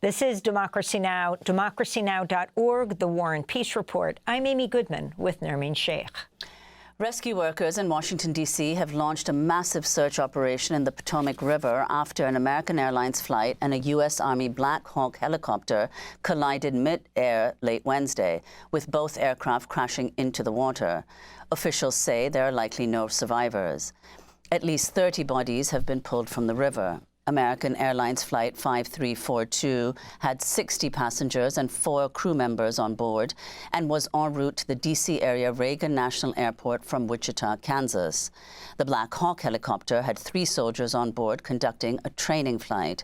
This is Democracy Now!, democracynow.org, The War and Peace Report. I'm Amy Goodman with Nermeen Sheikh. Rescue workers in Washington, D.C. have launched a massive search operation in the Potomac River after an American Airlines flight and a U.S. Army Black Hawk helicopter collided mid-air late Wednesday, with both aircraft crashing into the water. Officials say there are likely no survivors. At least 30 bodies have been pulled from the river. American Airlines Flight 5342 had 60 passengers and 4 crew members on board and was en route to the D.C. area Reagan National Airport from Wichita, Kansas. The Black Hawk helicopter had 3 soldiers on board conducting a training flight.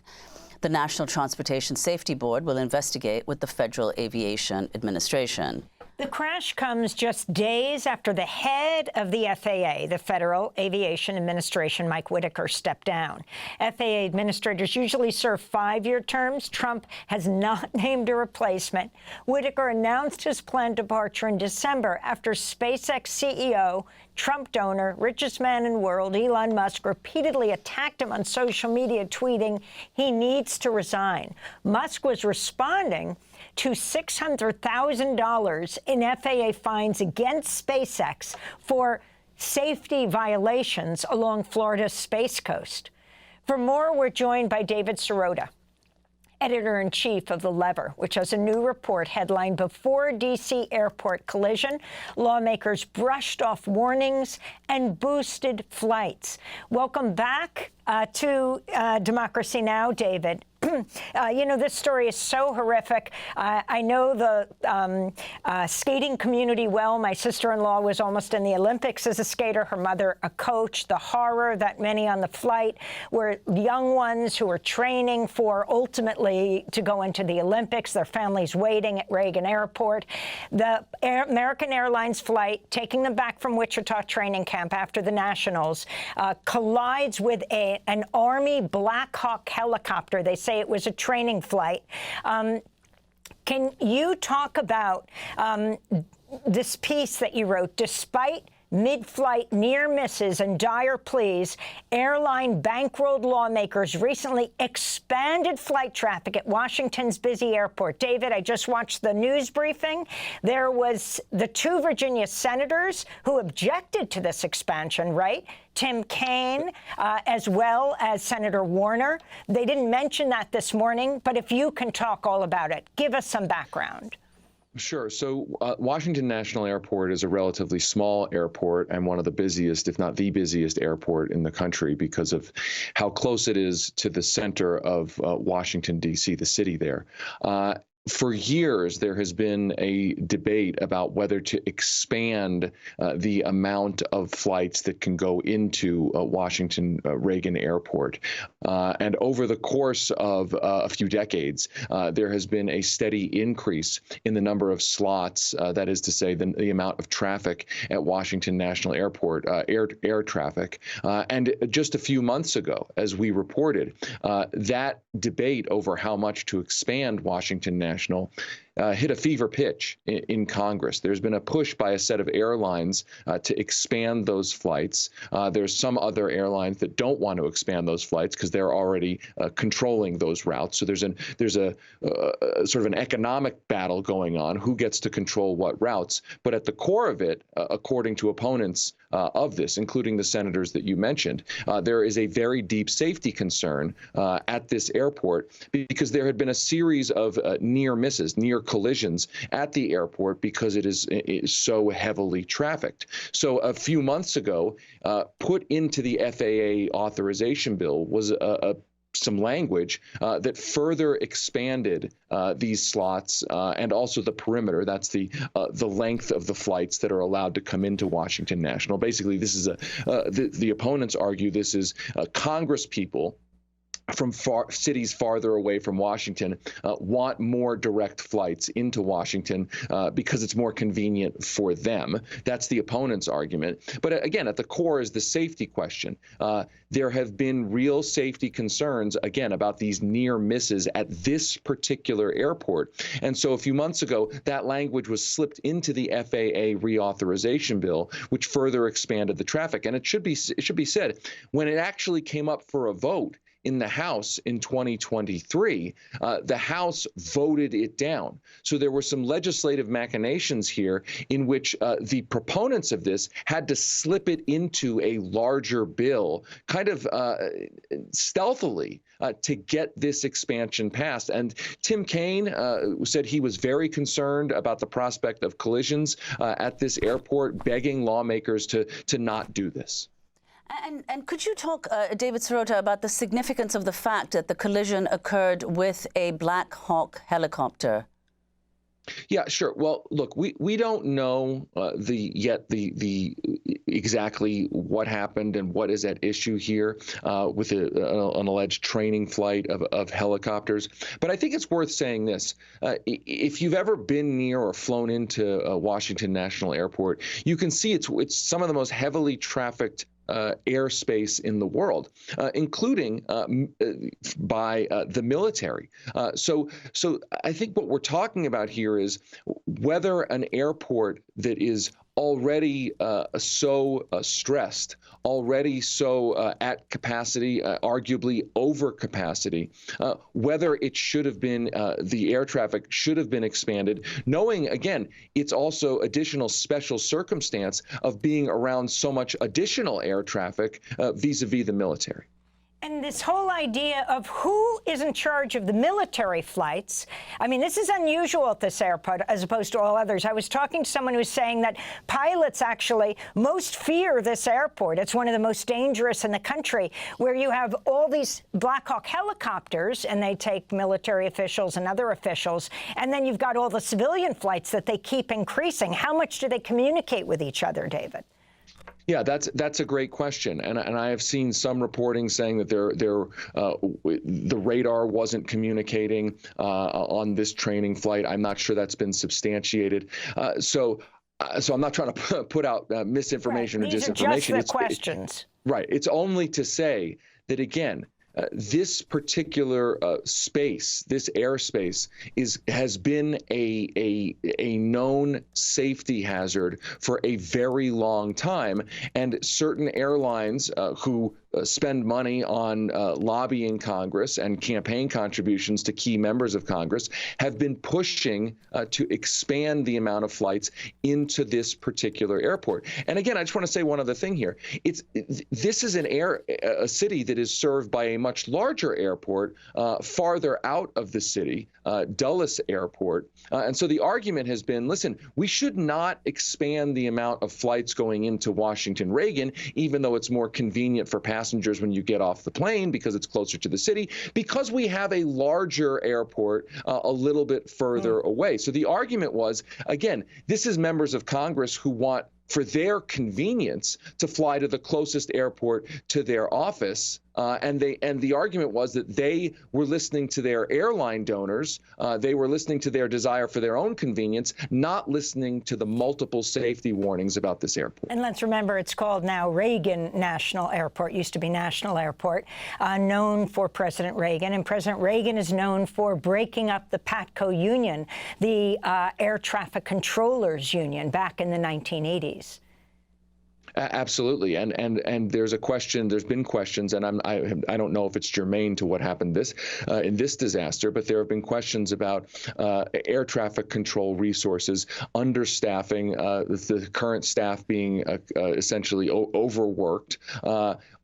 The National Transportation Safety Board will investigate with the Federal Aviation Administration. The crash comes just days after the head of the FAA, the Federal Aviation Administration, Mike Whitaker, stepped down. FAA administrators usually serve 5-year terms. Trump has not named a replacement. Whitaker announced his planned departure in December after SpaceX CEO, Trump donor, richest man in the world, Elon Musk, repeatedly attacked him on social media, tweeting he needs to resign. Musk was responding to $600,000 in FAA fines against SpaceX for safety violations along Florida's Space Coast. For more, we're joined by David Sirota, editor-in-chief of The Lever, which has a new report headlined, "Before D.C. Airport Collision, Lawmakers Brushed Off Warnings and Boosted Flights." Welcome back to Democracy Now!, David. You know, this story is so horrific. I know the skating community well. My sister-in-law was almost in the Olympics as a skater, her mother a coach. The horror that many on the flight were young ones who were training for ultimately to go into the Olympics, their families waiting at Reagan Airport. The American Airlines flight, taking them back from Wichita training camp after the Nationals, collides with an Army Black Hawk helicopter. They say it was a training flight. Can you talk about this piece that you wrote? Despite mid-flight near misses and dire pleas, airline bankrolled lawmakers recently expanded flight traffic at Washington's busy airport. David, I just watched the news briefing. There was the 2 Virginia senators who objected to this expansion, right? Tim Kaine, as well as Senator Warner. They didn't mention that this morning, but if you can talk all about it, give us some background. Sure. So Washington National Airport is a relatively small airport and one of the busiest, if not the busiest airport in the country because of how close it is to the center of Washington, D.C., the city there. For years, there has been a debate about whether to expand the amount of flights that can go into Washington Reagan Airport. And over the course of a few decades, there has been a steady increase in the number of slots, that is to say, the amount of traffic at Washington National Airport, air traffic. And just a few months ago, as we reported, that debate over how much to expand Washington National hit a fever pitch in Congress. There's been a push by a set of airlines to expand those flights. There's some other airlines that don't want to expand those flights because they're already controlling those routes. So there's a sort of an economic battle going on, who gets to control what routes. But at the core of it, according to opponents of this, including the senators that you mentioned, there is a very deep safety concern at this airport because there had been a series of near misses, near collisions at the airport because it is so heavily trafficked. So a few months ago, put into the FAA authorization bill was some language that further expanded these slots and also the perimeter. That's the length of the flights that are allowed to come into Washington National. Basically, this is the opponents argue this is Congress people from cities farther away from Washington want more direct flights into Washington because it's more convenient for them. That's the opponent's argument. But again, at the core is the safety question. There have been real safety concerns, again, about these near misses at this particular airport. And so a few months ago, that language was slipped into the FAA reauthorization bill, which further expanded the traffic. And it should be said, when it actually came up for a vote in the House in 2023, the House voted it down. So there were some legislative machinations here in which the proponents of this had to slip it into a larger bill, kind of stealthily, to get this expansion passed. And Tim Kaine said he was very concerned about the prospect of collisions at this airport, begging lawmakers to not do this. And could you talk, David Sirota, about the significance of the fact that the collision occurred with a Black Hawk helicopter? Yeah, sure. Well, look, we don't know the exactly what happened and what is at issue here with an alleged training flight of helicopters. But I think it's worth saying this: if you've ever been near or flown into Washington National Airport, you can see it's some of the most heavily trafficked airspace in the world, including by the military. So I think what we're talking about here is whether an airport that is already so stressed, already so at capacity, arguably over capacity, whether it should have been, the air traffic should have been expanded, knowing, again, it's also additional special circumstance of being around so much additional air traffic vis-a-vis the military. And this whole idea of who is in charge of the military flights, I mean, this is unusual at this airport as opposed to all others. I was talking to someone who's saying that pilots actually most fear this airport. It's one of the most dangerous in the country, where you have all these Black Hawk helicopters, and they take military officials and other officials, and then you've got all the civilian flights that they keep increasing. How much do they communicate with each other, David? Yeah, that's a great question, and I have seen some reporting saying that the radar wasn't communicating on this training flight. I'm not sure that's been substantiated. So I'm not trying to put out misinformation or disinformation. These are just the questions. Right. It's only to say that, again, this particular space, this airspace, has been a known safety hazard for a very long time, and certain airlines who spend money on lobbying Congress and campaign contributions to key members of Congress have been pushing to expand the amount of flights into this particular airport. And again, I just want to say one other thing here. This is a city that is served by a much larger airport farther out of the city, Dulles Airport. And so the argument has been, listen, we should not expand the amount of flights going into Washington Reagan, even though it's more convenient for passengers when you get off the plane because it's closer to the city, because we have a larger airport a little bit further away. So the argument was, again, this is members of Congress who want, for their convenience, to fly to the closest airport to their office. And the argument was that they were listening to their airline donors. They were listening to their desire for their own convenience, not listening to the multiple safety warnings about this airport. And let's remember, it's called now Reagan National Airport. Used to be National Airport, known for President Reagan. And President Reagan is known for breaking up the PATCO union, the air traffic controllers union, back in the 1980s. Absolutely, and there's been questions, and I don't know if it's germane to what happened in this disaster, but there have been questions about air traffic control resources, understaffing, the current staff being essentially overworked.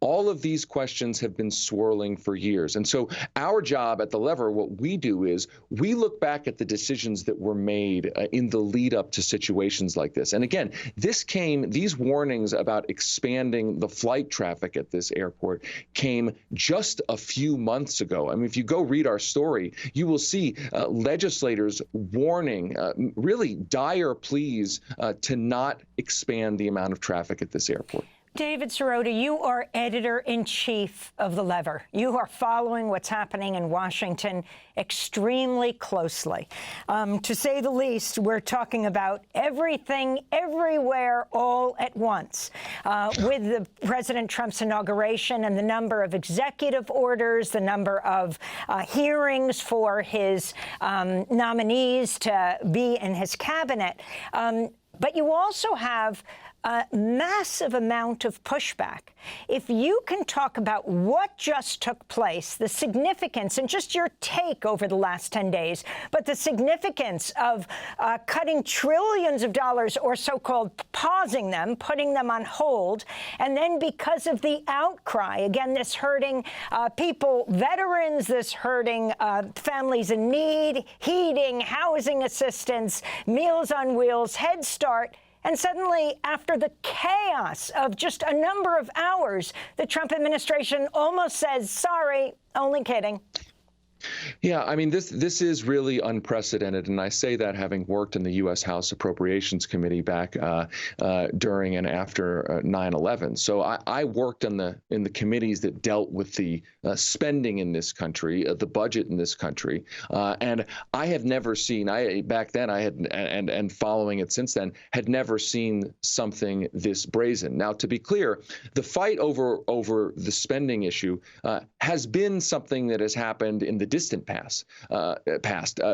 All of these questions have been swirling for years. And so our job at the Lever, what we do is we look back at the decisions that were made in the lead up to situations like this. And again, these warnings about expanding the flight traffic at this airport came just a few months ago. I mean, if you go read our story, you will see legislators warning, really dire pleas to not expand the amount of traffic at this airport. David Sirota, you are editor-in-chief of The Lever. You are following what's happening in Washington extremely closely. To say the least, we're talking about everything, everywhere, all at once. With the President Trump's inauguration and the number of executive orders, the number of hearings for his nominees to be in his cabinet. But you also have a massive amount of pushback. If you can talk about what just took place, the significance, and just your take over the last 10 days, but the significance of cutting trillions of dollars, or so-called pausing them, putting them on hold, and then because of the outcry, again, this hurting people, veterans, this hurting families in need, heating, housing assistance, Meals on Wheels, Head Start. And suddenly, after the chaos of just a number of hours, the Trump administration almost says, sorry, only kidding. Yeah, I mean, this is really unprecedented, and I say that having worked in the U.S. House Appropriations Committee back during and after 9/11. So I worked in the committees that dealt with the spending in this country, the budget in this country, and I have never seen. Back then I had, and following it since then, had never seen something this brazen. Now, to be clear, the fight over the spending issue has been something that has happened in the distant past.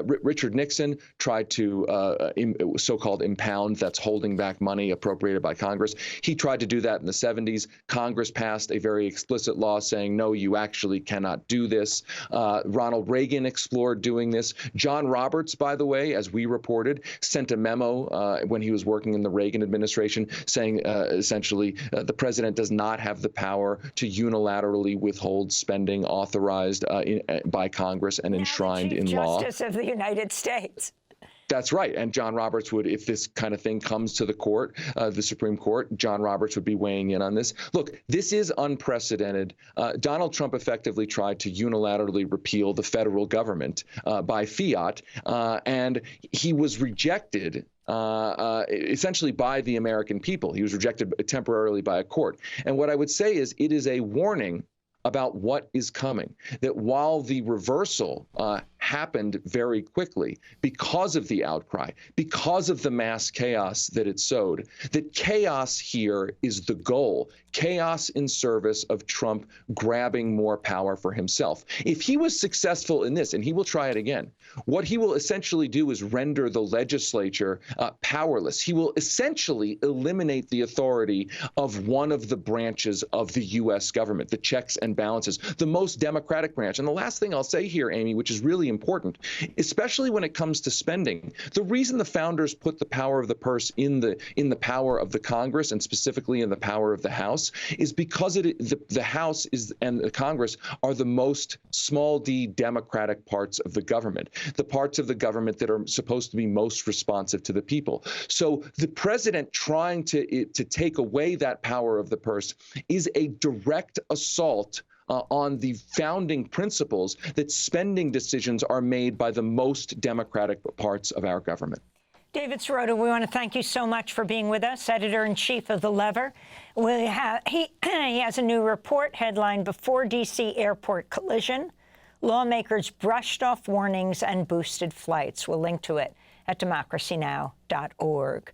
Richard Nixon tried to so-called impound, that's holding back money appropriated by Congress. He tried to do that in the 70s. Congress passed a very explicit law saying, no, you actually cannot do this. Ronald Reagan explored doing this. John Roberts, by the way, as we reported, sent a memo when he was working in the Reagan administration saying essentially the president does not have the power to unilaterally withhold spending authorized by Congress and enshrined in law. Justice of the United States. That's right. And John Roberts would, if this kind of thing comes to the court, the Supreme Court, John Roberts would be weighing in on this. Look, this is unprecedented. Donald Trump effectively tried to unilaterally repeal the federal government by fiat, and he was rejected essentially by the American people. He was rejected temporarily by a court. And what I would say is it is a warning about what is coming, that while the reversal happened very quickly because of the outcry, because of the mass chaos that it sowed, that chaos here is the goal, chaos in service of Trump grabbing more power for himself. If he was successful in this, and he will try it again, what he will essentially do is render the legislature powerless. He will essentially eliminate the authority of one of the branches of the U.S. government, the checks and balances, the most democratic branch. And the last thing I'll say here, Amy, which is really important, especially when it comes to spending, the reason the founders put the power of the purse in the power of the Congress, and specifically in the power of the House, is because the House and the Congress are the most small d democratic parts of the government, the parts of the government that are supposed to be most responsive to the people. So the president trying to take away that power of the purse is a direct assault on the founding principles that spending decisions are made by the most democratic parts of our government. David Sirota, we want to thank you so much for being with us, editor-in-chief of The Lever. He has a new report headlined Before D.C. Airport Collision. Lawmakers brushed off warnings and boosted flights. We'll link to it at democracynow.org.